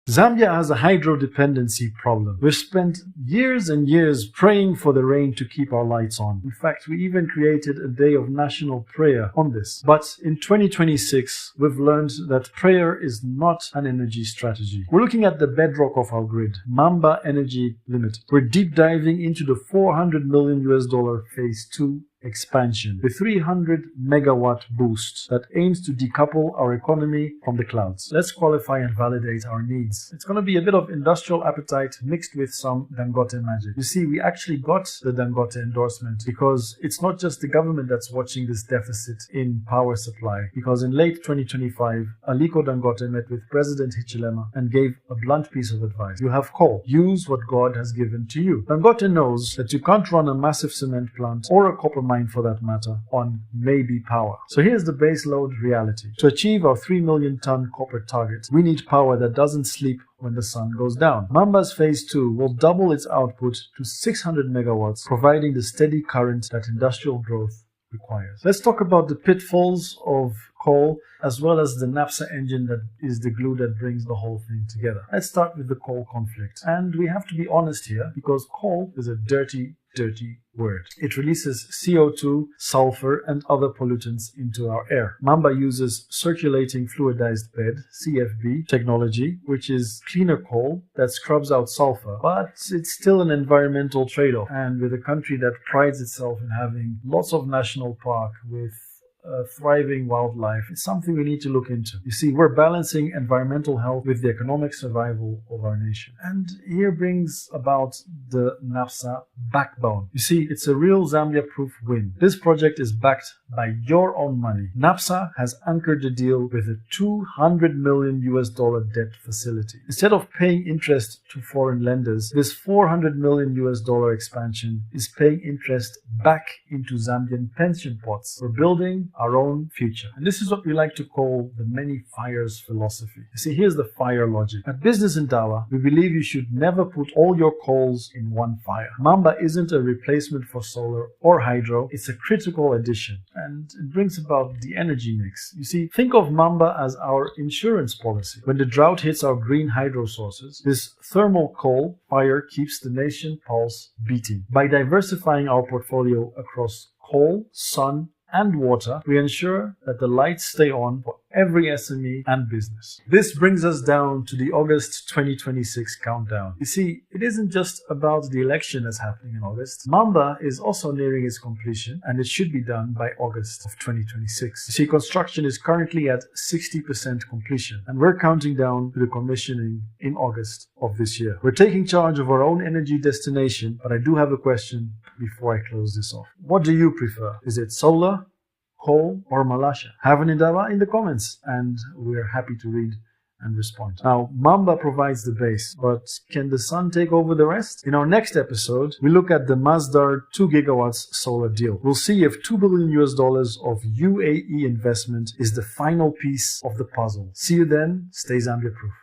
Zambia has a hydro dependency problem. We've spent years and years praying for the rain to keep our lights on. In fact, we even created a day of national prayer on this. But in 2026, we've learned that prayer is not an energy strategy. We're looking at the bedrock of our grid, Maamba Energy Limited. We're deep diving into the $400 million Phase II expansion, the 300 megawatt boost that aims to decouple our economy from the clouds. Let's qualify and validate our needs. It's going to be a bit of industrial appetite mixed with some Dangote magic. You see, we actually got the Dangote endorsement because it's not just the government that's watching this deficit in power supply, because in late 2025, Aliko Dangote met with President Hichilema and gave a blunt piece of advice. You have coal. Use what God has given to you. Dangote knows that you can't run a massive cement plant or a copper mine for that matter on maybe power. So here's the baseload reality. To achieve our 3 million ton copper target, we need power that doesn't sleep when the sun goes down. Maamba's Phase II will double its output to 600 megawatts, providing the steady current that industrial growth requires. Let's talk about the pitfalls of coal as well as the naphtha engine that is the glue that brings the whole thing together. Let's start with the coal conflict. And we have to be honest here because coal is a dirty word. It releases CO2, sulfur, and other pollutants into our air. Maamba uses circulating fluidized bed, CFB, technology, which is cleaner coal that scrubs out sulfur, but it's still an environmental trade-off. And with a country that prides itself in having lots of national park with thriving wildlife, it's something we need to look into. You see, we're balancing environmental health with the economic survival of our nation. And here brings about the naphtha backbone. You see, it's a real Zambia-proof win. This project is backed by your own money. Naphtha has anchored the deal with a $200 million debt facility. Instead of paying interest to foreign lenders, this $400 million expansion is paying interest back into Zambian pension pots. We're building our own future. And this is what we like to call the many fires philosophy. You see, here's the fire logic. At Business Indaba, we believe you should never put all your coals in one fire. Maamba isn't a replacement for solar or hydro. It's a critical addition. And it brings about the energy mix. You see, think of Maamba as our insurance policy. When the drought hits our green hydro sources, this thermal coal fire keeps the nation pulse beating. By diversifying our portfolio across coal, sun, and water, we ensure that the lights stay on for every SME and business. This brings us down to the August 2026 countdown. You see, it isn't just about the election that's happening in August. Maamba is also nearing its completion, and it should be done by August of 2026. You see, construction is currently at 60% completion, and we're counting down to the commissioning in August of this year. We're taking charge of our own energy destination, but I do have a question before I close this off. What do you prefer? Is it solar, coal, or Malasha? Have an Indaba in the comments, and we're happy to read and respond. Now, Maamba provides the base, but can the sun take over the rest? In our next episode, we look at the Masdar 2 gigawatts solar deal. We'll see if $2 billion of UAE investment is the final piece of the puzzle. See you then. Stay Zambia proof.